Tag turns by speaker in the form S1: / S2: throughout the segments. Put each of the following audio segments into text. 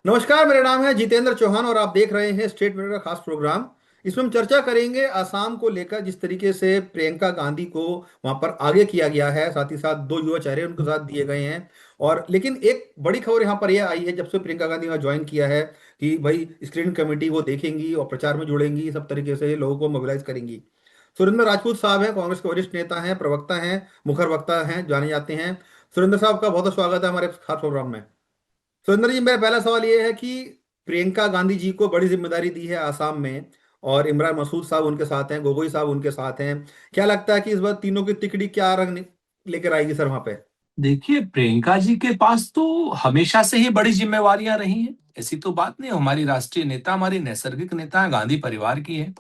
S1: नमस्कार, मेरा नाम है जितेंद्र चौहान और आप देख रहे हैं स्टेट मिरर का खास प्रोग्राम। इसमें हम चर्चा करेंगे आसाम को लेकर, जिस तरीके से प्रियंका गांधी को वहां पर आगे किया गया है, साथ ही साथ दो युवा चेहरे उनके साथ दिए गए हैं। और लेकिन एक बड़ी खबर यहाँ पर यह आई है, जब से प्रियंका गांधी वहाँ ज्वाइन किया है, कि भाई स्क्रीनिंग कमेटी वो देखेंगी और प्रचार में जुड़ेंगी, सब तरीके से लोगों को मोबिलाइज करेंगी। सुरेंद्र राजपूत साहब हैं, कांग्रेस के वरिष्ठ नेता हैं, प्रवक्ता हैं, मुखर वक्ता हैं, जाने जाते हैं। सुरेंद्र साहब का बहुत बहुत स्वागत है हमारे खास प्रोग्राम में। सुरेंद्र जी, मेरा पहला सवाल ये है कि प्रियंका गांधी जी को बड़ी जिम्मेदारी दी है आसाम में, और इमरान मसूद साहब उनके साथ हैं, गोगोई साहब उनके साथ हैं। क्या लगता है कि इस बार तीनों की तिकड़ी क्या रंग लेकर आएगी सर वहां पे?
S2: देखिए, प्रियंका जी के पास तो हमेशा से ही बड़ी जिम्मेवारियां रही हैं। ऐसी तो बात नहीं, हमारी राष्ट्रीय नेता, हमारी नैसर्गिक नेता है, गांधी परिवार की है।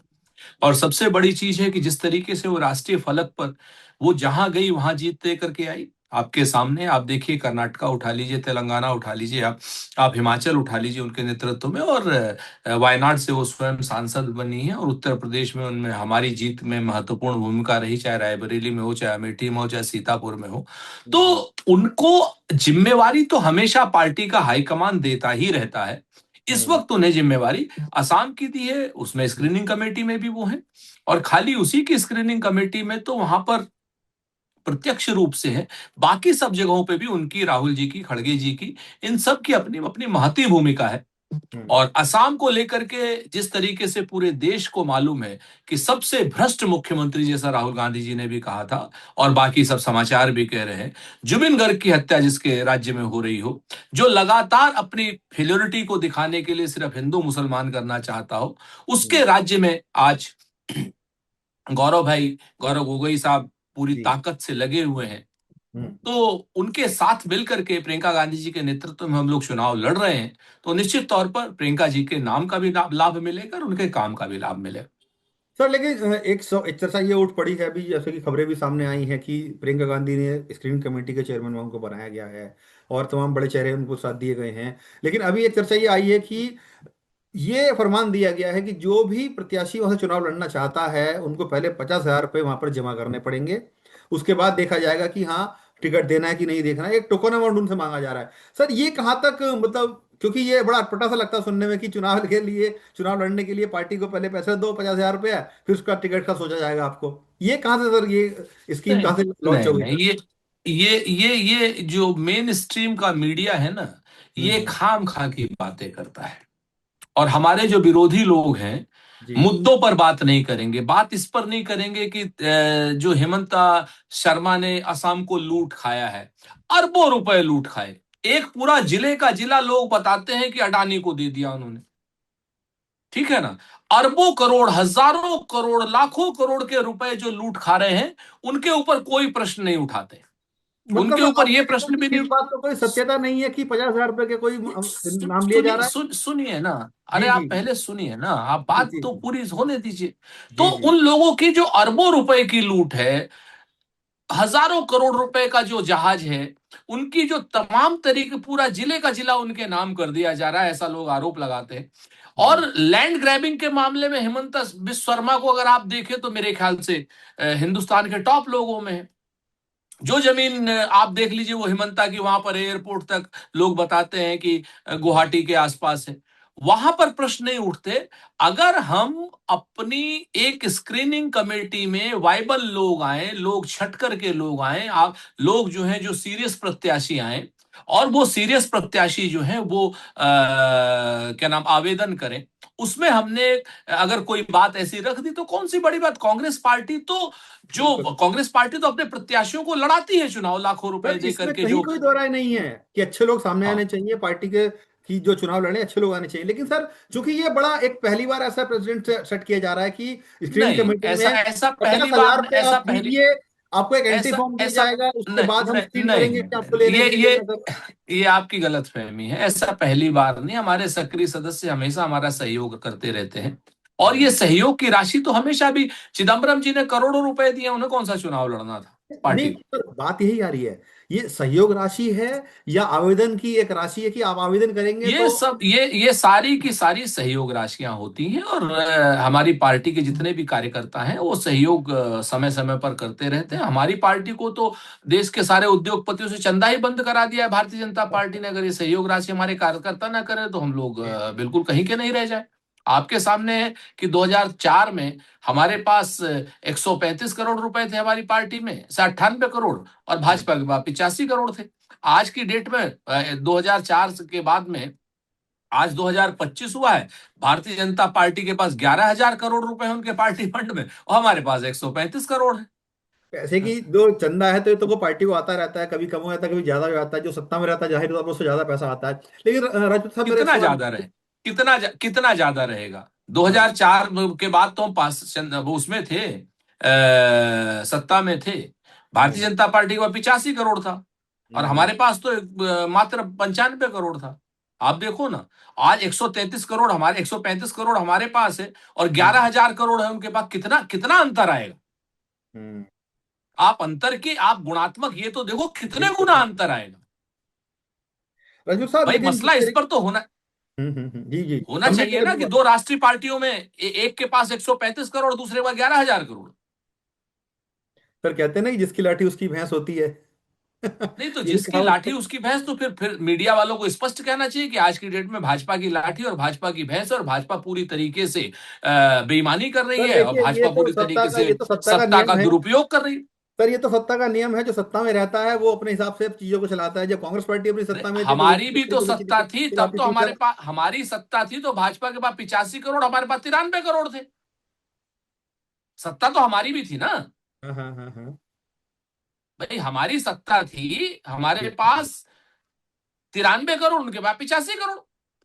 S2: और सबसे बड़ी चीज है कि जिस तरीके से वो राष्ट्रीय फलक पर वो जहां गई वहां जीत दे करके आई। आपके सामने आप देखिए, कर्नाटका उठा लीजिए, तेलंगाना उठा लीजिए, आप हिमाचल उठा लीजिए उनके नेतृत्व में, और वायनाड से वो स्वयं सांसद बनी है, और उत्तर प्रदेश में उनमें हमारी जीत में महत्वपूर्ण भूमिका रही, चाहे रायबरेली में हो, चाहे अमेठी में हो, चाहे सीतापुर में हो। तो
S1: जी।
S2: उनको जिम्मेवारी तो हमेशा पार्टी का हाईकमान देता ही रहता है। इस
S1: हम्म।
S2: वक्त उन्हें जिम्मेवारी असम की दी है, उसमें स्क्रीनिंग कमेटी में भी वो है। और खाली उसी की स्क्रीनिंग कमेटी में तो वहां पर प्रत्यक्ष रूप से है, बाकी सब जगहों पे भी उनकी, राहुल जी की, खड़गे जी की, इन सब की अपनी अपनी महती भूमिका है।
S1: हम्म।
S2: और असम को लेकर के जिस तरीके से पूरे देश को मालूम है कि सबसे भ्रष्ट मुख्यमंत्री, जैसा राहुल गांधी जी ने भी कहा था और बाकी सब समाचार भी कह रहे हैं, जुबिन गर्ग की हत्या जिसके राज्य में हो रही हो, जो लगातार अपनी फेल्योरिटी को दिखाने के लिए सिर्फ हिंदू मुसलमान करना चाहता हो,
S1: हम्म।
S2: उसके राज्य में आज गौरव भाई, गौरव गोगोई साहब पूरी
S1: जी।
S2: ताकत से लगे हुए हैं।
S1: हम्म।
S2: तो उनके साथ मिलकर के प्रियंका गांधी जी के नेतृत्व में हम लोग चुनाव लड़ रहे हैं। तो निश्चित तौर पर प्रियंका जी के नाम का भी लाभ मिलेगा और उनके काम का भी लाभ मिलेगा।
S1: सर, लेकिन एक चर्चा ये उठ पड़ी है अभी, जैसे कि खबरें भी सामने आई हैं कि प्रियंका गांधी ने स्क्रीनिंग कमेटी के चेयरमैन उनको बनाया गया है, और तमाम बड़े चेहरे उनको साथ दिए गए हैं। लेकिन अभी एक चर्चा ये आई है कि ये फरमान दिया गया है कि जो भी प्रत्याशी वहां से चुनाव लड़ना चाहता है, उनको पहले 50,000 रुपये वहां पर जमा करने पड़ेंगे। उसके बाद देखा जाएगा कि हाँ, टिकट देना है कि नहीं देखना है। एक टोकन अमाउंट उनसे मांगा जा रहा है। सर, ये कहाँ तक, मतलब क्योंकि ये बड़ा अटपटा सा लगता है सुनने में कि चुनाव के लिए, चुनाव लड़ने के लिए पार्टी को पहले पैसे दो 50,000 रुपया, फिर उसका टिकट का सोचा जाएगा आपको। ये कहाँ से सर, ये स्कीम
S2: नहीं
S1: कहाँ से लॉन्च
S2: नहीं
S1: होगी
S2: नहीं,
S1: सर?
S2: ये जो मेन स्ट्रीम का मीडिया है ना, ये
S1: हम्म।
S2: खाम खा की बातें करता है। और हमारे जो विरोधी लोग हैं,
S1: जी।
S2: मुद्दों पर बात नहीं करेंगे, बात इस पर नहीं करेंगे कि जो हेमंता शर्मा ने असम को लूट खाया है, अरबों रुपए लूट खाए। एक पूरा जिले का जिला लोग बताते हैं कि अडानी को दे दिया उन्होंने। ठीक है ना? अरबों करोड़, हजारों करोड़, लाखों करोड़ के रुपए जो लूट खा रहे हैं, उनके ऊपर कोई प्रश्न नहीं उठाते।
S1: मतलब
S2: उनके
S1: सर,
S2: ऊपर
S1: आपको
S2: यह
S1: लगता
S2: प्रश्न
S1: है
S2: भी
S1: कि
S2: नहीं।
S1: इस बात तो कोई सत्यता नहीं है कि 50,000 रुपए के कोई नाम लिया जा
S2: सुनिए,
S1: रहा है?
S2: सुनिए ना। अरे
S1: जी। जी।
S2: आप पहले सुनिए ना, आप
S1: जी।
S2: बात
S1: जी।
S2: तो पूरी होने दीजिए। तो
S1: जी। जी।
S2: उन लोगों की जो अरबों रुपए की लूट है, हजारों करोड़ रुपए का जो जहाज है, उनकी जो तमाम तरीके, पूरा जिले का जिला उनके नाम कर दिया जा रहा है, ऐसा लोग आरोप लगाते हैं। और
S1: हम्म।
S2: लैंड ग्रैबिंग के मामले में हेमंता बिस्व शर्मा को अगर आप देखें तो मेरे ख्याल से हिंदुस्तान के टॉप लोगों में है। जो जमीन आप देख लीजिए, वो हिमंता की, वहां पर एयरपोर्ट तक लोग बताते हैं कि गुवाहाटी के आसपास है। वहां पर प्रश्न नहीं उठते। अगर हम अपनी एक स्क्रीनिंग कमेटी में वाइबल लोग आए, लोग छट करके लोग आए, आप लोग जो हैं, जो सीरियस प्रत्याशी आए, और वो सीरियस प्रत्याशी जो हैं वो क्या नाम, आवेदन करें, उसमें हमने अगर कोई बात ऐसी रख दी, तो कौन सी बड़ी बात। कांग्रेस पार्टी तो,
S1: बिल्कुल।
S2: जो कांग्रेस पार्टी तो अपने प्रत्याशियों को लड़ाती है चुनाव, लाखों रुपए
S1: सर,
S2: दे
S1: इसमें
S2: करके
S1: कहीं
S2: जो।
S1: कोई दो राय नहीं है कि अच्छे लोग सामने आने
S2: हाँ।
S1: चाहिए पार्टी के, कि जो चुनाव लड़े अच्छे लोग आने चाहिए। लेकिन सर, चूंकि ये बड़ा एक पहली बार ऐसा प्रेसिडेंट से सेट किया जा रहा है कि स्क्रीनिंग
S2: नहीं,
S1: कमेटी
S2: ऐसा
S1: में
S2: ऐसा
S1: पचास
S2: पहली बार,
S1: हजार रुपये
S2: ऐसा
S1: आप
S2: पहली,
S1: दीजिए, आपको एक एंट्री
S2: ऐसा
S1: फॉर्म दिया
S2: ऐसा
S1: जाएगा, उसके
S2: नहीं
S1: बाद हम
S2: नहीं
S1: स्क्रीन
S2: नहीं
S1: करेंगे कि आपको
S2: नहीं,
S1: लेने
S2: ये
S1: के लिए
S2: ये
S1: लेना सर।
S2: ये आपकी गलतफहमी है। ऐसा पहली बार नहीं, हमारे सक्रिय सदस्य हमेशा हमारा सहयोग करते रहते हैं। और ये
S1: हम्म।
S2: सहयोग की राशि तो हमेशा भी, चिदम्बरम जी ने करोड़ों रुपए दिए, उन्हें कौन सा चुनाव लड़ना था
S1: नहीं
S2: पार्टी को?
S1: सर, बात यही आ रही है ये सहयोग राशि है या आवेदन की एक राशि है कि आप आवेदन करेंगे
S2: ये
S1: तो?
S2: सब ये सारी की सारी सहयोग राशियां होती हैं, और हमारी पार्टी के जितने भी कार्यकर्ता हैं वो सहयोग समय समय पर करते रहते हैं। हमारी पार्टी को तो देश के सारे उद्योगपतियों से चंदा ही बंद करा दिया है भारतीय जनता पार्टी ने। अगर ये सहयोग राशि हमारे कार्यकर्ता ना करे तो हम लोग बिल्कुल कहीं के नहीं रह जाए। आपके सामने है कि 2004 में हमारे पास 135 करोड़ रुपए थे हमारी पार्टी में से 98 करोड़, और भाजपा के पास 85 करोड़ थे। आज की डेट में 2004 के बाद में आज 2025 हुआ है, भारतीय जनता पार्टी के पास 11,000 करोड़ रुपए हैं उनके पार्टी फंड में, और हमारे पास 135 करोड़ है।
S1: पैसे की जो चंदा है तो वो पार्टी को आता रहता है, कभी कम हो जाता है, कभी ज्यादा हो जाता है। जो सत्ता में रहता है जाहिर तौर पर उससे ज्यादा पैसा आता है। लेकिन राजपूत साहब मेरा एक
S2: कितना
S1: सवाल।
S2: ज्यादा रहे, कितना ज्यादा रहेगा?
S1: हाँ।
S2: 2004 के बाद तो हम वो उसमें थे, सत्ता में थे। भारतीय
S1: हम्म।
S2: जनता पार्टी का 85 करोड़ था, और
S1: हम्म।
S2: हमारे पास तो मात्र 95 करोड़ था। आप देखो ना, आज 133 करोड़ हमारे, 135 करोड़ हमारे पास है, और
S1: हम्म।
S2: 11,000 करोड़ है उनके पास। कितना कितना अंतर आएगा?
S1: हम्म।
S2: आप अंतर की आप गुणात्मक ये तो देखो कितने
S1: बिल्कुल
S2: गुना
S1: बिल्कुल।
S2: अंतर आएगा।
S1: राजपूत साहब
S2: भाई
S1: लेकिन जिस
S2: मसला इस
S1: तरीके।
S2: पर तो होना
S1: जी जी।
S2: होना
S1: कंप्लीट
S2: चाहिए
S1: करिए
S2: ना
S1: अपनी
S2: कि
S1: बात।
S2: दो राष्ट्रीय पार्टियों में एक के पास 135 करोड़, दूसरे के पास 11,000 करोड़।
S1: सर कहते हैं ना कि जिसकी लाठी उसकी भैंस होती है।
S2: नहीं तो
S1: यही
S2: जिसकी
S1: कहावत
S2: लाठी
S1: है।
S2: उसकी भैंस, तो फिर मीडिया वालों को स्पष्ट कहना चाहिए कि आज की डेट में भाजपा की लाठी और भाजपा की भैंस, और भाजपा पूरी तरीके से बेईमानी कर रही
S1: सर
S2: है, और
S1: देखिए,
S2: भाजपा पूरी तरीके से
S1: ये तो सत्ता का
S2: सत्ता का
S1: नियम है।
S2: दुरुपयोग कर रही है।
S1: सर ये तो सत्ता का नियम है। जो सत्ता में रहता है वो अपने हिसाब से चीजों को चलाता है। जब कांग्रेस पार्टी अपनी
S2: अरे
S1: सत्ता में थी तो वो
S2: हमारी
S1: भी इस
S2: भी तो
S1: तरीके की
S2: सत्ता
S1: नीति
S2: थी, तब
S1: चलाती
S2: तो
S1: थी
S2: हमारे
S1: सर।
S2: पास हमारी सत्ता थी तो भाजपा के पास 85 करोड़, हमारे पास 93 करोड़ थे। सत्ता तो हमारी भी थी ना।
S1: हाँ हाँ हाँ हाँ।
S2: भाई हमारी सत्ता थी, हमारे
S1: जी जी।
S2: पास 93 करोड़, उनके पास 85 करोड़।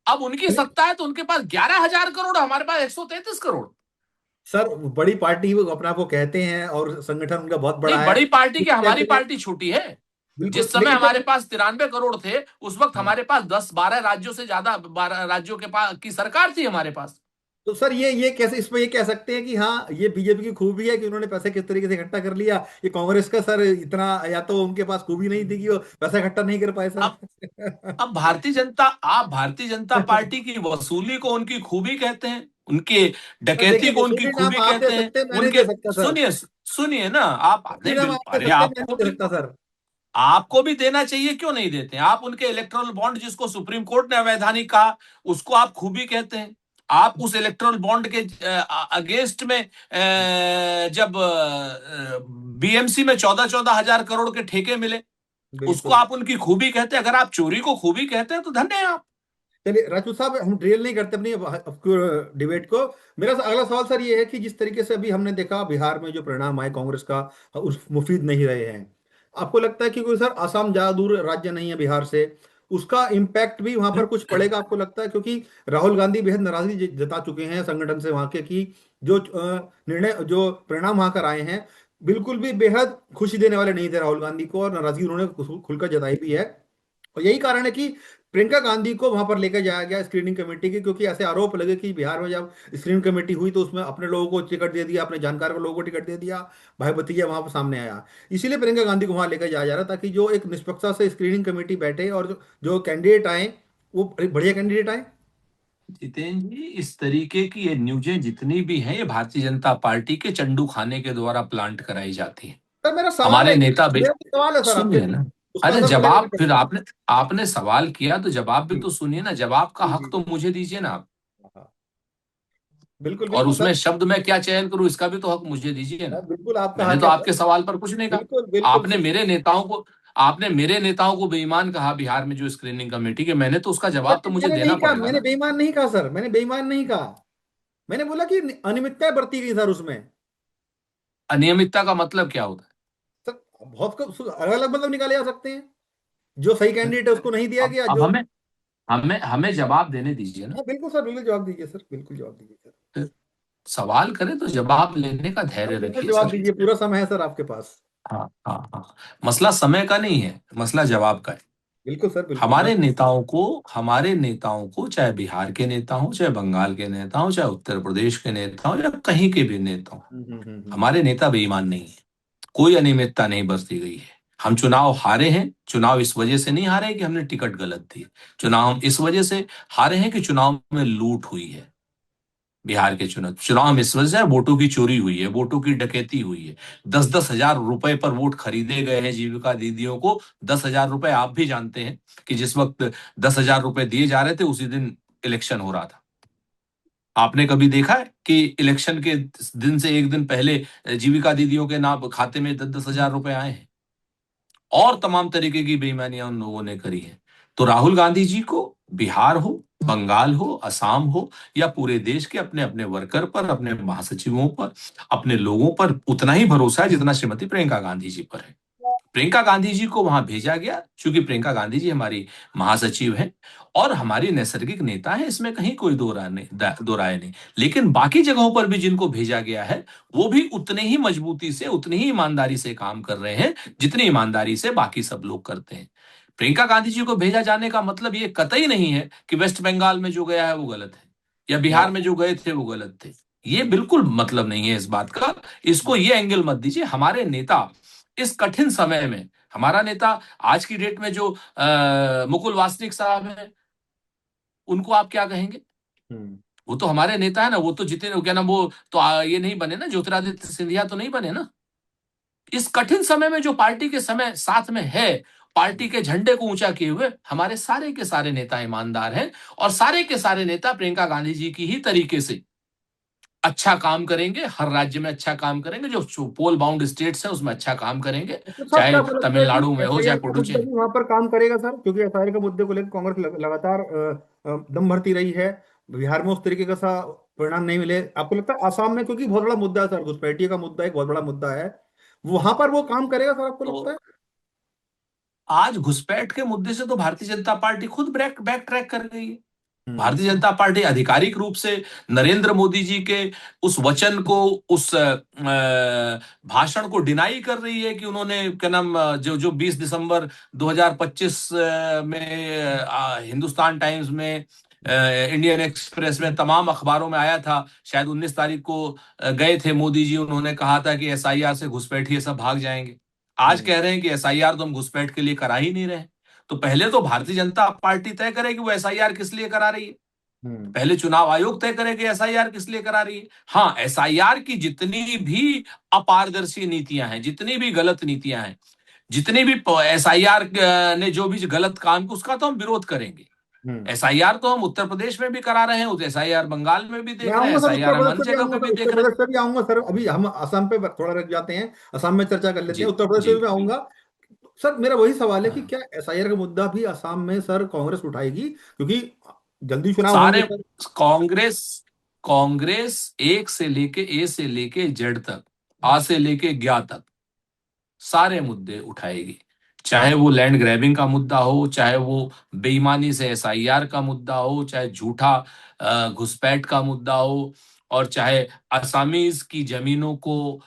S2: अब उनकी
S1: चलिए।
S2: सत्ता है तो उनके पास 11,000 करोड़, हमारे पास 133 करोड़।
S1: सर बड़ी पार्टी वो अपने आप को कहते हैं और संगठन उनका बहुत
S2: नहीं,
S1: बड़ा है।
S2: बड़ी पार्टी क्या, हमारी
S1: कहते हैं।
S2: पार्टी छोटी है।
S1: बिल्कुल
S2: जिस समय
S1: लेकिन
S2: हमारे
S1: सर।
S2: पास 93 करोड़ थे, उस वक्त
S1: हाँ।
S2: हमारे पास 10-12 राज्यों से ज्यादा, 12 राज्यों के पास की सरकार थी हमारे पास।
S1: तो सर ये कैसे इसमें ये कह सकते हैं कि हाँ ये बीजेपी की खूबी है कि उन्होंने पैसे किस तरीके से इकट्ठा कर लिया? ये कांग्रेस का सर इतना, या तो उनके पास खूबी नहीं थी कि वो पैसा इकट्ठा नहीं कर पाए सर।
S2: अब अब भारतीय जनता पार्टी की वसूली को उनकी खूबी कहते हैं, उनके
S1: सर देखिए,
S2: डकैती को उनकी
S1: वसूली नाम
S2: खूबी
S1: आप दे
S2: कहते हैं।
S1: सकते हैं, मैं नहीं दे
S2: उनके
S1: सकता सर।
S2: सुनिए सुनिए ना, आप
S1: वसूली
S2: नहीं
S1: नाम आप
S2: बिल्कुल,
S1: दे
S2: अरे
S1: सकते हैं, मैं
S2: आपको
S1: नहीं दे सकता सर।
S2: आपको भी देना चाहिए, क्यों नहीं देते हैं? आप उनके इलेक्टोरल बॉन्ड, जिसको सुप्रीम कोर्ट ने अवैधानिक कहा, उसको आप खूबी कहते हैं। आप उस इलेक्टोरल बॉन्ड के अगेंस्ट में जब बीएमसी में 14,14 हजार करोड़ के ठेके मिले, उसको
S1: बिल्कुल।
S2: आप उनकी खूबी कहते हैं? अगर आप चोरी को खूबी कहते हैं तो धन्य है आप।
S1: चलिए राजपूत साहब, हम ड्रिल नहीं करते अपनी डिबेट को। मेरा अगला सवाल सर ये है कि जिस तरीके से अभी हमने देखा बिहार में जो परिणाम आए कांग्रेस का, उस मुफीद नहीं रहे हैं। आपको लगता है कि कोई सर आसाम ज्यादा दूर राज्य नहीं है बिहार से, उसका इम्पैक्ट भी वहां पर कुछ पड़ेगा आपको लगता है? क्योंकि राहुल गांधी बेहद नाराजगी जता चुके हैं संगठन से वहां के, कि जो निर्णय जो परिणाम वहां कर आए हैं बिल्कुल भी बेहद खुशी देने वाले नहीं थे राहुल गांधी को, और नाराजगी उन्होंने खुलकर जताई भी है। और यही कारण है कि प्रियंका गांधी को वहां पर लेकर जाया गया स्क्रीनिंग कमेटी के, क्योंकि ऐसे आरोप लगे कि बिहार में जब स्क्रीनिंग कमेटी हुई तो उसमें अपने लोगों को टिकट दे दिया, अपने जानकार को लोगों को टिकट दे दिया, भाई भतीजा वहां पर सामने आया। इसीलिए प्रियंका गांधी को वहां लेकर जाया जा रहा ताकि जो एक निष्पक्षता से स्क्रीनिंग कमेटी बैठे और जो कैंडिडेट आए वो बढ़िया कैंडिडेट आए।
S2: जितेंद्र जी, इस तरीके की ये न्यूजें जितनी भी हैं, ये भारतीय जनता पार्टी के चंडू खाने के द्वारा प्लांट कराई जाती हैं।
S1: सर मेरा सवाल
S2: हमारे
S1: है,
S2: नेता भी,
S1: मेरा भी सवाल है सर आपसे
S2: सुनिए
S1: भी।
S2: ना,
S1: उसका
S2: अरे
S1: असर पड़ेगा
S2: जवाब,
S1: बेटे
S2: फिर
S1: पे।
S2: आपने आपने सवाल किया तो जवाब भी
S1: जी
S2: तो सुनिए ना। जवाब का
S1: जी
S2: हक
S1: जी
S2: तो
S1: जी।
S2: मुझे दीजिए ना आप।
S1: हाँ, बिल्कुल
S2: और
S1: बिल्कुल
S2: उसमें
S1: सर।
S2: शब्द मैं क्या चयन करूं, इसका भी तो हक मुझे दीजिए
S1: हाँ,
S2: ना।
S1: बिल्कुल आपका
S2: मैंने
S1: हक
S2: तो
S1: है
S2: आपके
S1: सर।
S2: सवाल पर कुछ नहीं कहा।
S1: बिल्कुल बिल्कुल
S2: आपने
S1: सर।
S2: मेरे नेताओं को आपने मेरे नेताओं को बेईमान कहा बिहार में जो स्क्रीनिंग कमेटी के, मैंने तो उसका जवाब तो मुझे
S1: मैंने
S2: देना
S1: नहीं कहा,
S2: पड़ेगा
S1: मैंने
S2: ना।
S1: बेईमान नहीं कहा सर, मैंने बेईमान नहीं कहा। मैंने बोला कि अनियमितताएं बरती गई सर उसमें।
S2: अनियमितता का मतलब क्या होता
S1: सर बहुत अलग अलग मतलब निकाले जा सकते हैं। जो सही
S2: है?
S1: कैंडिडेट है उसको नहीं दिया गया
S2: अब
S1: जो।
S2: हमें हमें हमें जवाब देने दीजिए ना।
S1: हाँ बिल्कुल सर, बिल्कुल जवाब दीजिए सर, बिल्कुल जवाब दीजिए सर।
S2: सवाल करें तो जवाब लेने का
S1: हाँ
S2: धैर्य
S1: बिल्कुल
S2: रखिए
S1: जवाब
S2: सर।
S1: दीजिए, पूरा समय है सर आपके पास।
S2: हाँ हाँ हाँ, मसला समय का नहीं है, मसला जवाब का है।
S1: बिल्कुल सर, बिल्कुल मैं।
S2: हमारे नेताओं को चाहे बिहार के नेता हो, चाहे बंगाल के नेता हो, चाहे उत्तर प्रदेश के नेता हो, या कहीं के भी नेता हो,
S1: हम्म।
S2: हमारे नेता बेईमान नहीं है। कोई अनियमितता नहीं बरती गई है। हम चुनाव हारे हैं, चुनाव इस वजह से नहीं हारे कि हमने टिकट गलत दी, चुनाव हम इस वजह से हारे हैं कि चुनाव में लूट हुई है। बिहार के चुनाव चुनाव में इस वजह से वोटों की चोरी हुई है, वोटों की डकैती हुई है। 10-10 हजार रुपए पर वोट खरीदे गए हैं जीविका दीदियों को। 10 हजार रुपए आप भी जानते हैं कि जिस वक्त 10 हजार रुपए दिए जा रहे थे उसी दिन इलेक्शन हो रहा था। आपने कभी देखा है कि इलेक्शन के दिन से एक दिन पहले जीविका दीदियों के नाम खाते में 10-10 हजार रुपए आए हैं? और तमाम तरीके की बेईमानियां उन लोगों ने करी हैं। तो राहुल गांधी जी को बिहार हो, बंगाल हो, असम हो या पूरे देश के अपने अपने वर्कर पर, अपने महासचिवों पर, अपने लोगों पर उतना ही भरोसा है जितना श्रीमती प्रियंका गांधी जी पर है। प्रियंका गांधी जी को वहां भेजा गया क्योंकि प्रियंका गांधी जी हमारी महासचिव हैं और हमारी नैसर्गिक नेता है, इसमें कहीं कोई दो राय नहीं। लेकिन बाकी जगहों पर भी जिनको भेजा गया है वो भी उतने ही मजबूती से, उतनी ही ईमानदारी से काम कर रहे हैं जितनी ईमानदारी से बाकी सब लोग करते हैं। प्रियंका गांधी जी को भेजा जाने का मतलब ये कतई नहीं है कि वेस्ट बंगाल में जो गया है वो गलत है या बिहार में जो गए थे वो गलत थे। ये बिल्कुल मतलब नहीं है इस बात का। इसको ये एंगल मत दीजिए। हमारे नेता इस कठिन समय में, हमारा नेता आज की डेट में जो मुकुल वासनिक साहब हैं, उनको आप क्या कहेंगे?
S1: हम्म।
S2: वो तो हमारे नेता है ना। वो तो जितने क्या नाम, वो तो ये नहीं बने ना, ज्योतिरादित्य सिंधिया तो नहीं बने ना। इस कठिन समय में जो पार्टी के समय साथ में है, पार्टी के झंडे को ऊंचा किए हुए हमारे सारे के सारे नेता ईमानदार हैं और सारे के सारे नेता प्रियंका गांधी जी की ही तरीके से अच्छा काम करेंगे। हर राज्य में अच्छा काम करेंगे, जो पोल बाउंड स्टेट्स हैं उसमें अच्छा काम करेंगे,
S1: तो सर, क्या
S2: चाहे
S1: आपको लगता है कि
S2: तमिलनाडु में हो
S1: एसआईआर
S2: चाहे
S1: का मुद्दा
S2: पुडुचेरी।
S1: भी वहां पर काम करेगा सर? क्योंकि एसआईआर के मुद्दे को लेकर कांग्रेस लगातार दम भरती रही है। बिहार में उस तरीके का सा परिणाम नहीं मिले। आपको लगता है आसाम में, क्योंकि बहुत बड़ा मुद्दा है सर, घुसपैठियों का मुद्दा एक बहुत बड़ा मुद्दा है, वहां पर वो काम करेगा सर, आपको
S2: तो
S1: लगता है?
S2: आज घुसपैठ के मुद्दे से तो भारतीय जनता पार्टी खुद बैक बैक ट्रैक कर गई है।
S1: हम्म।
S2: भारतीय जनता पार्टी आधिकारिक रूप से नरेंद्र मोदी जी के उस वचन को, उस भाषण को डिनाई कर रही है कि उन्होंने क्या नाम, जो जो 20 दिसंबर 2025 में हिंदुस्तान टाइम्स में, इंडियन एक्सप्रेस में, तमाम अखबारों में आया था। शायद 19 तारीख को गए थे मोदी जी, उन्होंने कहा था कि एसआईआर से घुसपैठिए सब भाग जाएंगे। आज
S1: हम्म।
S2: कह रहे हैं कि एसआईआर तो हम घुसपैठ के लिए करा ही नहीं रहे। तो पहले तो भारतीय जनता पार्टी तय करे कि वो एसआईआर किस लिए करा रही है।
S1: हम्म।
S2: पहले चुनाव आयोग तय करे कि एसआईआर किस लिए करा रही है। हाँ, एसआईआर की जितनी भी अपारदर्शी नीतियां हैं, जितनी भी गलत नीतियां हैं, जितनी भी एसआईआर ने जो भी गलत काम किया उसका तो हम विरोध करेंगे।
S1: हम्म।
S2: एसआईआर तो हम उत्तर प्रदेश में भी करा रहे हैं, एसआईआर बंगाल में भी
S1: मैं
S2: देख रहे हैं,
S1: आऊंगा सर, उत्तर
S2: एसआईआर हम
S1: प्रदेश
S2: अन्य
S1: से भी
S2: जगह
S1: आऊंगा
S2: पे
S1: सर,
S2: भी
S1: उत्तर
S2: देख रहे
S1: प्रदेश से भी आऊंगा सर। अभी हम असम पे थोड़ा रह जाते हैं, असम में चर्चा कर
S2: हैं।
S1: लेते
S2: जी
S1: हैं, उत्तर प्रदेश से
S2: जी।
S1: भी मैं आऊंगा। सर, मेरा वही सवाल है कि
S2: हाँ।
S1: क्या एसआईआर का मुद्दा भी असम में सर कांग्रेस उठाएगी? क्योंकि जल्दी चुनाव होंगे
S2: सारे
S1: सर।
S2: कांग्रेस कांग्रेस एक से लेके ए से लेके जेड तक, आ से लेके ज्ञा तक सारे मुद्दे उठाएगी। चाहे वो लैंड ग्रैबिंग का मुद्दा हो, चाहे वो बेईमानी से एसआईआर का मुद्दा हो, चाहे झूठा घुसपैठ का मुद्दा हो, और चाहे असामीज की जमीनों को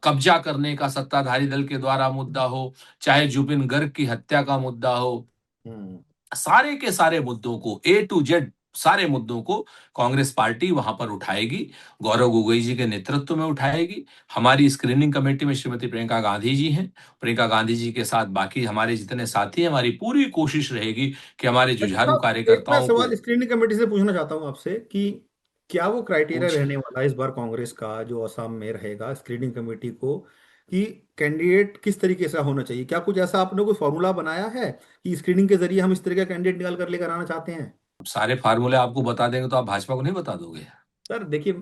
S2: कब्जा करने का सत्ताधारी दल के द्वारा मुद्दा हो, चाहे जुबिन गर्ग की हत्या का मुद्दा हो।
S1: हम्म।
S2: सारे के सारे मुद्दों को, ए टू जेड सारे मुद्दों को कांग्रेस पार्टी वहां पर उठाएगी। गौरव गोगोई जी के नेतृत्व में उठाएगी। हमारी स्क्रीनिंग कमेटी में श्रीमती प्रियंका गांधी जी हैं। प्रियंका गांधी जी के साथ बाकी हमारे जितने साथी हैं, हमारी पूरी कोशिश रहेगी कि हमारे
S1: अच्छा
S2: जुझारू
S1: साहब, एक मैं
S2: कार्यकर्ताओं को
S1: सवाल स्क्रीनिंग कमेटी से पूछना चाहता हूँ आपसे कि क्या वो क्राइटेरिया
S2: पूछे।
S1: रहने वाला है इस बार कांग्रेस का जो असम में रहेगा स्क्रीनिंग कमेटी को, कि कैंडिडेट किस तरीके से होना चाहिए? क्या कुछ ऐसा आपने कोई फॉर्मूला बनाया है कि स्क्रीनिंग के जरिए हम इस तरह का कैंडिडेट निकाल कर लेकर आना चाहते हैं?
S2: सारे फार्मूले आपको बता देंगे तो आप भाजपा को नहीं बता दोगे?
S1: सर देखिए,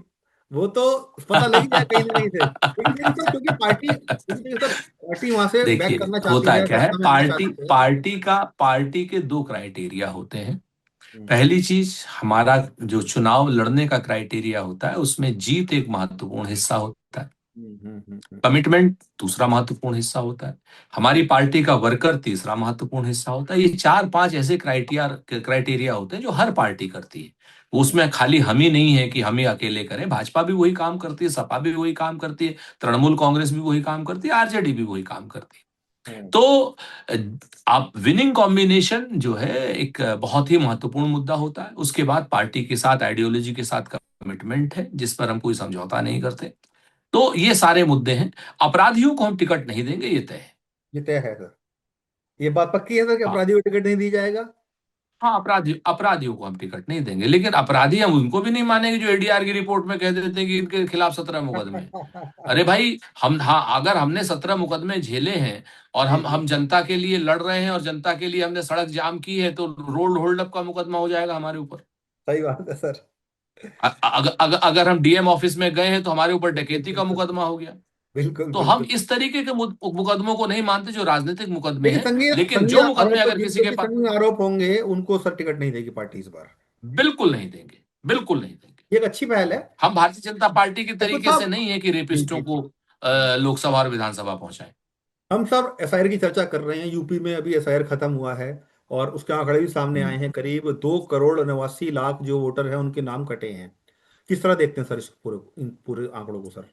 S1: वो तो पता लग ही जाए कहीं ना कहीं से, लेकिन देखिए सर, क्योंकि पार्टी, क्योंकि देखिए सर, पार्टी वहां से बैक
S2: देखिए
S1: करना चाहती
S2: होता
S1: है,
S2: क्या है,
S1: सत्ता में आना
S2: पार्टी
S1: चाहती है।
S2: पार्टी के दो क्राइटेरिया होते हैं।
S1: हम्म।
S2: पहली चीज, हमारा जो चुनाव लड़ने का क्राइटेरिया होता है उसमें जीत एक महत्वपूर्ण हिस्सा होता है।
S1: हम्म।
S2: कमिटमेंट दूसरा महत्वपूर्ण हिस्सा होता है। हमारी पार्टी का वर्कर तीसरा महत्वपूर्ण हिस्सा होता है। ये चार पांच ऐसे क्राइटेरिया होते हैं जो हर पार्टी करती है। वो
S1: हम्म।
S2: उसमें खाली हम ही नहीं है कि हम ही अकेले करें। भाजपा भी वही काम करती है, सपा भी वही काम करती है, तृणमूल कांग्रेस भी वही काम करती है, आरजेडी भी वही काम करती है।
S1: हम्म।
S2: तो अ, आप विनिंग कॉम्बिनेशन जो है एक बहुत ही महत्वपूर्ण मुद्दा होता है। उसके बाद पार्टी के साथ, आइडियोलॉजी के साथ कमिटमेंट है जिस पर हम कोई समझौता नहीं करते। तो ये सारे मुद्दे हैं। अपराधियों को हम टिकट नहीं देंगे, ये तय है।
S1: ये तय है सर। ये बात पक्की है सर कि
S2: हाँ।
S1: अपराधी को टिकट नहीं दी जाएगा।
S2: हाँ, अपराधियों को हम टिकट नहीं देंगे, लेकिन अपराधी हम उनको भी नहीं मानेंगे जो एडीआर की रिपोर्ट में कह देते हैं कि इनके खिलाफ 17 मुकदमे हैं। अरे भाई, हम, हाँ, अगर हमने 17 मुकदमे झेले हैं और
S1: जी जी।
S2: हम जनता के लिए लड़ रहे हैं और जनता के लिए हमने सड़क जाम की है, तो रोड होल्ड अप का मुकदमा हो जाएगा हमारे ऊपर।
S1: सही बात है सर।
S2: अगर हम डीएम ऑफिस में गए हैं तो हमारे ऊपर डकैती का
S1: बिल्कुल
S2: मुकदमा हो गया।
S1: बिल्कुल
S2: तो हम
S1: बिल्कुल।
S2: इस तरीके के मुकदमों को नहीं मानते जो राजनीतिक मुकदमे
S1: लेकिन
S2: हैं।
S1: संगीन
S2: लेकिन
S1: संगीन
S2: जो मुकदमे
S1: आरोप,
S2: अगर किसी
S1: जिनके
S2: के
S1: भी
S2: पास,
S1: संगीन आरोप होंगे उनको सर टिकट नहीं देगी पार्टी इस बार।
S2: बिल्कुल नहीं देंगे, बिल्कुल नहीं देंगे।
S1: ये एक अच्छी पहल है।
S2: हम भारतीय जनता पार्टी के
S1: तो
S2: तरीके से
S1: साहब,
S2: नहीं है कि
S1: जी
S2: रेपिस्टों
S1: जी,
S2: को लोकसभा और विधानसभा पहुंचाएं।
S1: हम सब एसआईआर की चर्चा कर रहे हैं। यूपी में अभी एसआईआर खत्म हुआ है और उसके आंकड़े भी सामने आए हैं। करीब 2 करोड़ 89 लाख जो वोटर हैं उनके नाम कटे हैं। किस तरह देखते हैं सर इस पूरे, इन पूरे आंकड़ों को सर?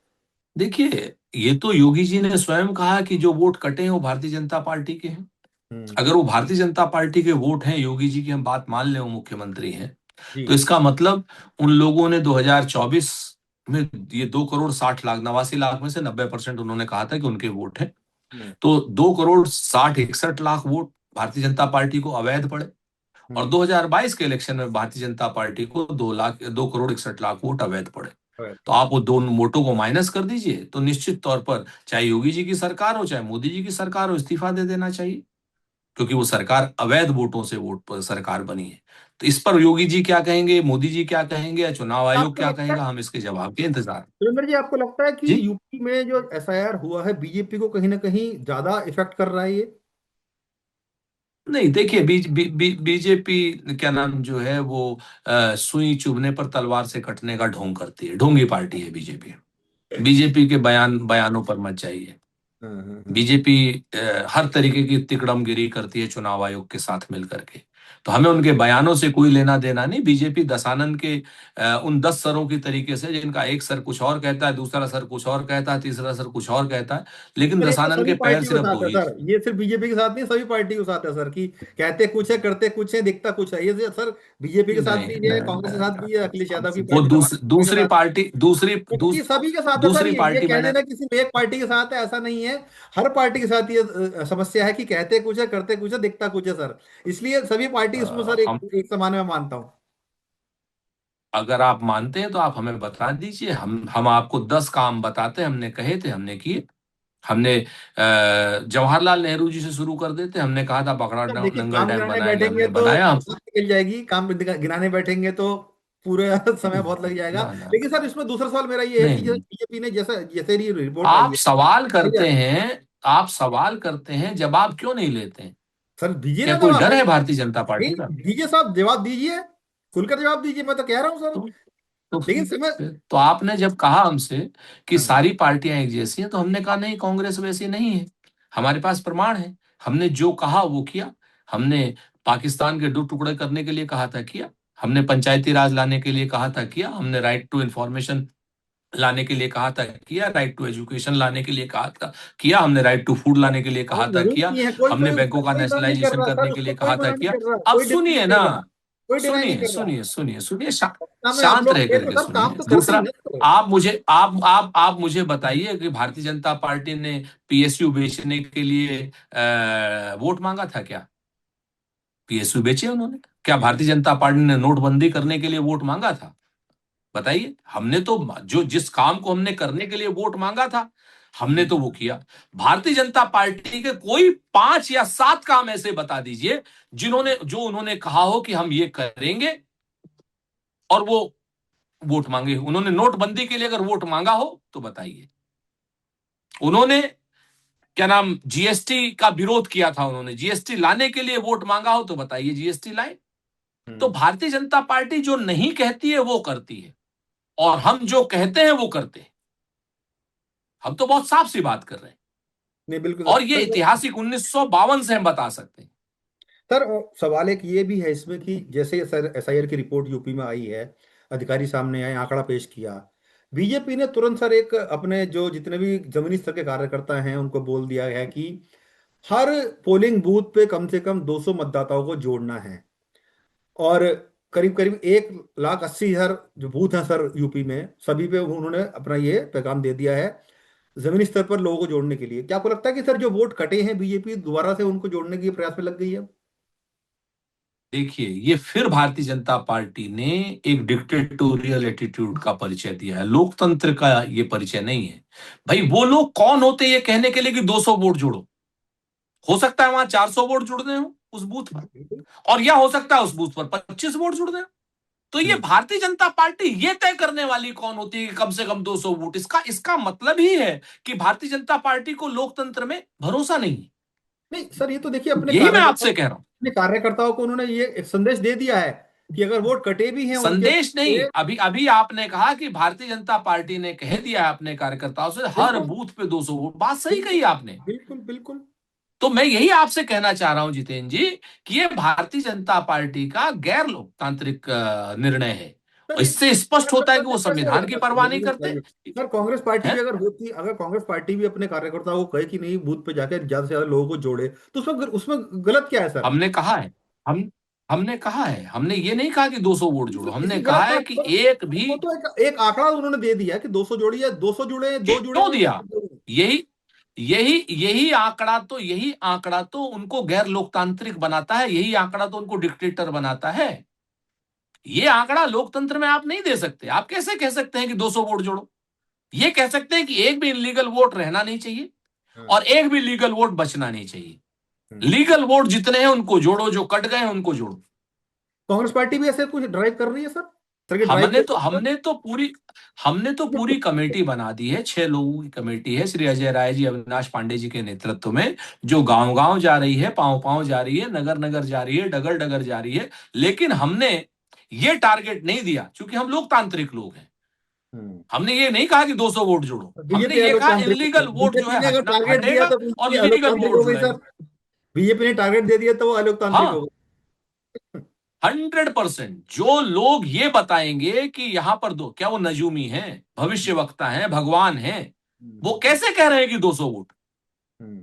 S2: देखिए, ये तो योगी जी ने स्वयं कहा कि जो वोट कटे हैं वो भारतीय जनता पार्टी के हैं।
S1: हम्म।
S2: अगर वो भारतीय जनता पार्टी के वोट हैं, योगी जी की हम बात मान लें, वो मुख्यमंत्री हैं,
S1: जी।
S2: तो इसका मतलब उन लोगों ने 2024 में ये 2 करोड़ 60 लाख 89 लाख में से 90% उन्होंने कहा था कि उनके वोट हैं।
S1: हम्म।
S2: तो 2 करोड़ 60 61 लाख वोट भारतीय जनता पार्टी को अवैध पड़े। और
S1: हम्म।
S2: 2022 के इलेक्शन में भारतीय जनता पार्टी को 2 करोड़ 61 लाख वोट अवैध पड़े।
S1: अवैध
S2: तो
S1: पड़े।
S2: आप वो दोनों वोटों को माइनस कर दीजिए, तो निश्चित तौर पर चाहे योगी जी की सरकार हो चाहे मोदी जी की सरकार हो, इस्तीफा दे देना चाहिए। क्योंकि वो सरकार अवैध वोटों से वोट पर सरकार बनी है। तो इस पर योगी जी क्या कहेंगे, मोदी जी क्या कहेंगे, या चुनाव आयोग
S1: आपको
S2: क्या
S1: लगता है,
S2: कहेगा, हम इसके जवाब के इंतजार।
S1: सुरेंद्र जी, आपको लगता है कि
S2: जी।
S1: यूपी में जो एसआईआर हुआ है बीजेपी को कहीं ना कहीं ज्यादा इफेक्ट कर रहा है ये?
S2: नहीं, देखिए, बीजेपी क्या नाम जो है वो सुई चुभने पर तलवार से कटने का ढोंग करती है, ढोंगी पार्टी है बीजेपी। बीजेपी के बयानों पर मत जाइए।
S1: हाँ हाँ हाँ।
S2: बीजेपी हर तरीके की तिकड़मगिरी करती है चुनाव आयोग के साथ मिलकर के। तो हमें उनके बयानों से कोई लेना देना नहीं। बीजेपी दशानन के उन 10 सरों की तरीके से, जिनका एक सर कुछ और कहता है, दूसरा सर कुछ और कहता है, तीसरा सर कुछ और कहता है, लेकिन
S1: सर ये तो
S2: दशानन
S1: सभी
S2: के पैर
S1: पार्टियों के
S2: सिर्फ
S1: साथ
S2: दो
S1: है
S2: ही।
S1: सर, ये सिर्फ बीजेपी के साथ नहीं, सभी पार्टियों के साथ है सर, कि कहते कुछ है करते कुछ है दिखता कुछ है। ये सर बीजेपी के साथ
S2: नहीं,
S1: भी है,
S2: नहीं,
S1: कांग्रेस के
S2: नहीं,
S1: साथ भी है, अखिलेश यादव की
S2: वो
S1: पार्टी समाजवादी के
S2: दूसरी
S1: साथ
S2: पार्टी,
S1: है, सभी के साथ है सर।
S2: दूसरी
S1: ये
S2: पार्टी
S1: कह
S2: मैंने,
S1: देना किसी एक पार्टी के साथ है ऐसा नहीं है। हर पार्टी के साथ ये समस्या है कि कहते कुछ है करते कुछ है दिखता कुछ है सर। इसलिए सभी पार्टी इसमें सर
S2: हम,
S1: एक समान मैं मानता हूँ।
S2: अगर आप मानते हैं तो आप हमें बता दीजिए, हम आपको 10 काम बताते हैं, हमने कहे थे, हमने किए। हमने जवाहरलाल नेहरू जी से शुरू कर देते, हमने कहा था बकरा
S1: अब देखिए,
S2: नंगल
S1: काम
S2: डैम
S1: गिनाने
S2: बनाएंगे,
S1: बैठेंगे
S2: हमने
S1: तो
S2: बनाया।
S1: रात निकल जाएगी, काम गिनाने बैठेंगे तो पूरे समय बहुत लग जाएगा।
S2: ना, ना,
S1: लेकिन सर इसमें दूसरा सवाल मेरा ये है कि जैसे
S2: नहीं,
S1: बीजेपी ने जैसा जैसे ये रिपोर्ट आई
S2: आप
S1: है।
S2: सवाल
S1: भैया,
S2: करते हैं, आप सवाल करते हैं, जवाब क्यों नहीं लेते हैं?
S1: सर दीजिए
S2: क्या
S1: ना
S2: कोई
S1: जवाब
S2: डर
S1: भाई।
S2: है भारतीय जनता पार्टी
S1: नहीं,
S2: का?
S1: दीजिए साहब, जवाब दीजिए, खुलकर जवाब दीजिए, मैं तो कह रहा हूँ सर।
S2: तो तो
S1: लेकिन
S2: फिर
S1: समय।
S2: तो आपने जब कहा हमसे कि
S1: हाँ।
S2: सारी पार्टियां एक जैसी हैं, तो हमने कहा नहीं, कांग्रेस वैसी नहीं है। हमारे पास प्रमाण है। हमने जो कहा वो किया। हमने पाकिस्तान के 2 टुकड़े करने के लिए कहा था, किया। हमने पंचायती राज लाने के लिए कहा था, किया। हमने राइट टू इंफॉर्मेशन लाने के लिए कहा था, किया। राइट टू एजुकेशन लाने के लिए कहा था, किया। हमने राइट टू फूड लाने के लिए
S1: हाँ,
S2: कहा था,
S1: जरूर
S2: किया।
S1: की है, कोई
S2: हमने
S1: कोई
S2: बैंकों
S1: उसको
S2: का
S1: कोई मना नहीं कर
S2: नेशनलाइजेशन
S1: रहा सर,
S2: करने के
S1: उसको
S2: लिए
S1: कोई
S2: कहा था,
S1: मना नहीं
S2: किया।
S1: कर रहा,
S2: अब
S1: कोई डिनाई
S2: सुनिए
S1: नहीं
S2: ना,
S1: कर रहा, कोई डिनाई नहीं
S2: सुनिए,
S1: कर रहा।
S2: सुनिए, सुनिए, सुनिए,
S1: हमें आप
S2: शांत
S1: लोग
S2: रह
S1: खेल में
S2: करके
S1: सर काम
S2: सुनिए।
S1: तो करते ही
S2: दूसरा,
S1: ना सर।
S2: आप मुझे बताइए कि भारतीय जनता पार्टी ने पीएसयू बेचने के लिए वोट मांगा था क्या? पीएसयू बेचे उन्होंने? क्या भारतीय जनता पार्टी ने नोटबंदी करने के लिए वोट मांगा था? बताइए। हमने तो जो जिस काम को हमने करने के लिए वोट मांगा था, हमने तो वो किया। भारतीय जनता पार्टी के कोई 5 या 7 काम ऐसे बता दीजिए जो उन्होंने कहा हो कि हम ये करेंगे, और वो वोट मांगे। उन्होंने नोटबंदी के लिए अगर वोट मांगा हो तो बताइए। उन्होंने क्या नाम जीएसटी का विरोध किया था, उन्होंने जीएसटी लाने के लिए वोट मांगा हो तो बताइए, जीएसटी लाए। तो
S1: हम्म।
S2: भारतीय जनता पार्टी जो नहीं कहती है वो करती है, और हम जो कहते हैं वो करते हैं। हम तो बहुत साफ सी बात कर रहे हैं।
S1: नहीं बिल्कुल
S2: और
S1: सर
S2: ये
S1: सर।
S2: ऐतिहासिक 1952 से हम बता सकते हैं।
S1: सर सवाल एक ये भी है इसमें कि जैसे सर एसआईआर की रिपोर्ट यूपी में आई है, अधिकारी सामने आए, आंकड़ा पेश किया, बीजेपी ने तुरंत सर एक अपने जो जितने भी जमीनी स्तर के कार्यकर्ता हैं उनको बोल दिया है कि हर पोलिंग बूथ पे कम से कम 200 मतदाताओं को जोड़ना है। और करीब करीब 1,80,000 जो बूथ हैं सर यूपी में, सभी पे उन्होंने अपना ये पैगाम दे दिया है जमीनी स्तर पर लोगों को जोड़ने के लिए। क्या आपको लगता है कि सर जो वोट कटे हैं बीजेपी दोबारा से उनको जोड़ने के प्रयास में लग गई है?
S2: देखिए, ये फिर भारतीय जनता पार्टी ने एक डिक्टेटोरियल एटीट्यूड का परिचय दिया है, लोकतंत्र का ये परिचय नहीं है। भाई वो लोग कौन होते हैं ये कहने के लिए कि 200 वोट जोड़ो? हो सकता है वहां 400 वोट जुड़ने हो उस बूथ पर,
S1: बिल्कुल।
S2: और या हो सकता है उस बूथ पर 25 वोट जुड़ गए। तो ये
S1: हम्म।
S2: भारतीय जनता पार्टी ये तय करने वाली कौन होती है कि कम से कम 200 वोट? इसका इसका मतलब ही है कि भारतीय जनता पार्टी को लोकतंत्र में भरोसा नहीं है।
S1: नहीं सर, ये तो देखिए अपने
S2: यही मैं
S1: कार्यकर्ताओं
S2: आपसे कह रहा हूं।
S1: अपने कार्यकर्ताओं को उन्होंने ये एक संदेश दे दिया है कि अगर वोट कटे भी हैं उनके
S2: संदेश नहीं,
S1: लिए।
S2: अभी अभी आपने कहा कि भारतीय जनता पार्टी ने कह दिया है अपने कार्यकर्ताओं से हर
S1: बिल्कुल
S2: बूथ पे 200 वोट। बात सही
S1: बिल्कुल
S2: कही आपने।
S1: बिल्कुल बिल्कुल।
S2: तो मैं यही आपसे कहना चाह रहा हूं जितेंद्र जी कि ये भारतीय जनता पार्टी का गैर लोकतांत्रिक निर्णय है।
S1: सर
S2: और
S1: ये
S2: इससे स्पष्ट होता है कि
S1: करते
S2: वो
S1: कैसे
S2: संविधान की
S1: होगा सर,
S2: परवाह
S1: मुझे
S2: नहीं
S1: ये
S2: करते
S1: बताइए। सर कांग्रेस पार्टी भी
S2: हैं।
S1: अगर होती, अगर कांग्रेस पार्टी भी अपने कार्यकर्ताओं को कहे कि नहीं बूथ पे जाकर ज्यादा से ज्यादा लोगों को जोड़े, तो उसमें गलत क्या है सर?
S2: हमने कहा है, हम हमने कहा है, हमने ये नहीं कहा कि 200 वोट जोड़ो, हमने
S1: इसमें
S2: कहा
S1: गलत
S2: है
S1: बात
S2: कि
S1: सर,
S2: एक भी।
S1: वो तो एक आंकड़ा उन्होंने दे दिया कि 200 जोड़िए, 200 जुड़े, दो जुड़े
S2: क्यों
S1: या
S2: दिया?
S1: 10 जुड़े।
S2: यही यही आंकड़ा तो उनको गैर लोकतांत्रिक बनाता है, यही आंकड़ा तो उनको डिक्टेटर बनाता है। ये आंकड़ा लोकतंत्र में आप नहीं दे सकते। आप कैसे कह सकते हैं कि 200 वोट जोड़ो? ये कह सकते हैं कि एक भी इलीगल वोट रहना नहीं चाहिए
S1: हाँ।
S2: और एक भी लीगल वोट बचना नहीं चाहिए।
S1: हम्म।
S2: लीगल वोट जितने हैं उनको जोड़ो, जो कट गए हैं उनको जोड़ो।
S1: कांग्रेस पार्टी भी ऐसे कुछ ड्राइव कर रही है सर? सर की ड्राइव
S2: हमने
S1: कर
S2: तो
S1: रही है
S2: हमने तो पूरी हमने तो पूरी कमेटी बना दी है, 6 लोगों की कमेटी है, श्री अजय राय जी, अविनाश पांडे जी के नेतृत्व में, जो गांव गांव जा रही है, पांव पांव जा रही है, नगर नगर जा रही है, डगर डगर जा रही है। लेकिन हमने ये टारगेट नहीं दिया क्योंकि हम लोकतांत्रिक लोग हैं।
S1: सर?
S2: हमने ये नहीं कहा कि 200 वोट जोड़ो, हमने
S1: बीजेपी
S2: ये कहा
S1: अलोकतांत्रिक हो
S2: इलीगल
S1: गई।
S2: वोट जो
S1: बीजेपी
S2: है
S1: ने अगर
S2: हटना
S1: टारगेट दिया
S2: हटेगा
S1: तो
S2: और
S1: बीजेपी
S2: लीगल
S1: अलोकतांत्रिक
S2: वोट
S1: हो गई सर।
S2: जुड़ेगा।
S1: बीजेपी ने टारगेट दे दिया तो वो अलोकतांत्रिक हो
S2: हाँ,
S1: गई।
S2: 100%। जो लोग ये बताएंगे कि यहां पर दो, क्या वो नजूमी हैं, भविष्य वक्ता हैं, भगवान हैं, वो
S1: हम्म।
S2: कैसे कह रहे हैं कि 200 वोट?
S1: हम्म।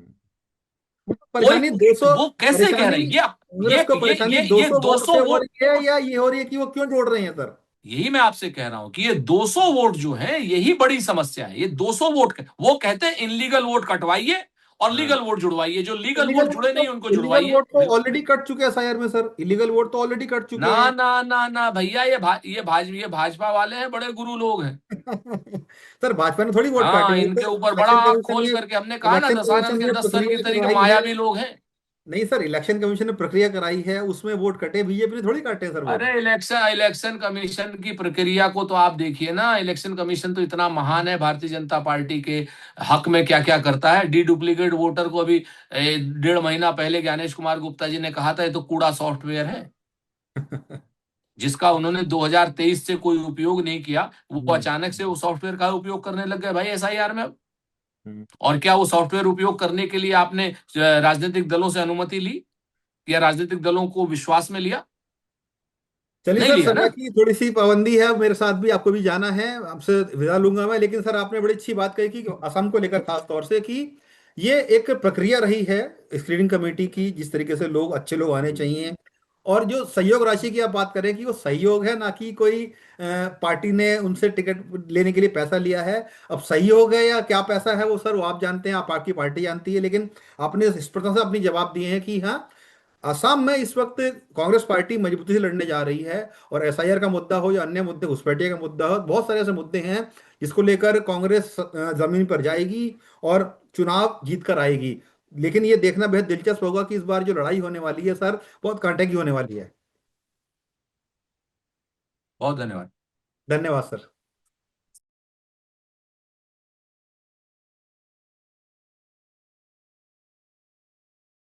S2: कोई
S1: परेशानी 200,
S2: वो कैसे कह
S1: परेशानी
S2: रहे हैं?
S1: कांग्रेस को परेशानी
S2: ये
S1: 200 वोट
S2: 200
S1: से हो
S2: वोट,
S1: रही है, या ये हो रही है कि वो क्यों जोड़ रहे हैं सर?
S2: यही मैं आपसे कह रहा हूं कि ये 200 वोट जो है यही बड़ी समस्या है। ये 200 वोट वो कहते हैं इनलीगल वोट कटवाइए और
S1: हाँ।
S2: लीगल वोट जुड़वाइए, जो लीगल
S1: इलीगल
S2: वोट
S1: वोट
S2: जुड़े
S1: तो
S2: नहीं उनको
S1: इलीगल
S2: जुड़वाइए।
S1: वोट तो ऑलरेडी कट चुके हैं एसआईआर में सर। इलीगल वोट तो ऑलरेडी कट चुके
S2: ना
S1: हैं।
S2: ना ना ना भैया, ये भाजपा वाले हैं, बड़े गुरु लोग हैं।
S1: सर भाजपा ने थोड़ी वोट काटे,
S2: हाँ,
S1: वो
S2: इनके
S1: तो
S2: ऊपर बड़ा
S1: इलेक्शन
S2: आंख
S1: कमीशन
S2: खोल
S1: ने
S2: करके हमने कहा ना, दशानन के दस तन की
S1: प्रक्रिया
S2: तरीके
S1: करवाई है।
S2: मायावी लोग हैं।
S1: नहीं सर, इलेक्शन कमीशन ने प्रक्रिया कराई है, उसमें वोट कटे, बीजेपी ने थोड़ी काटे सर वोट।
S2: अरे इलेक्शन इलेक्शन कमीशन की प्रक्रिया को तो आप देखिए ना। इलेक्शन कमीशन तो इतना महान है, भारतीय जनता पार्टी के हक में क्या क्या करता है। डी डुप्लीकेट वोटर को अभी 1.5 महीना पहले ज्ञानेश कुमार गुप्ता जी ने कहा था ये तो कूड़ा सॉफ्टवेयर है, जिसका उन्होंने 2023 से कोई उपयोग नहीं किया। वो
S1: हम्म।
S2: अचानक से वो सॉफ्टवेयर का उपयोग करने लग गए भाई एसआईआर में।
S1: हम्म।
S2: और क्या वो सॉफ्टवेयर उपयोग करने के लिए आपने राजनीतिक दलों से अनुमति ली या राजनीतिक दलों को विश्वास में लिया?
S1: चलिए
S2: नहीं
S1: सर,
S2: लिया ना।
S1: समय की थोड़ी सी पाबंदी है मेरे साथ भी, आपको भी जाना है, आपसे विदा लूंगा मैं। लेकिन सर आपने बड़ी अच्छी बात कही कि असम को लेकर खास तौर से, कि ये एक प्रक्रिया रही है स्क्रीनिंग कमेटी की, जिस तरीके से लोग अच्छे लोग आने चाहिए। और जो सहयोग राशि की आप बात करें कि वो सहयोग है, ना कि कोई पार्टी ने उनसे टिकट लेने के लिए पैसा लिया है। अब सहयोग है या क्या पैसा है वो सर वो आप जानते हैं, आप आपकी पार्टी जानती है। लेकिन आपने स्पष्टता से अपनी जवाब दिए हैं कि हाँ, असम में इस वक्त कांग्रेस पार्टी मजबूती से लड़ने जा रही है। और एसआईआर का मुद्दा हो या अन्य मुद्दे, घुसपैठिया का मुद्दा हो, बहुत सारे ऐसे मुद्दे हैं जिसको लेकर कांग्रेस जमीन पर जाएगी और चुनाव जीत कर आएगी। लेकिन ये देखना बेहद दिलचस्प होगा कि इस बार जो लड़ाई होने वाली है सर, बहुत कांटे की होने वाली है।
S2: बहुत धन्यवाद।
S1: धन्यवाद सर।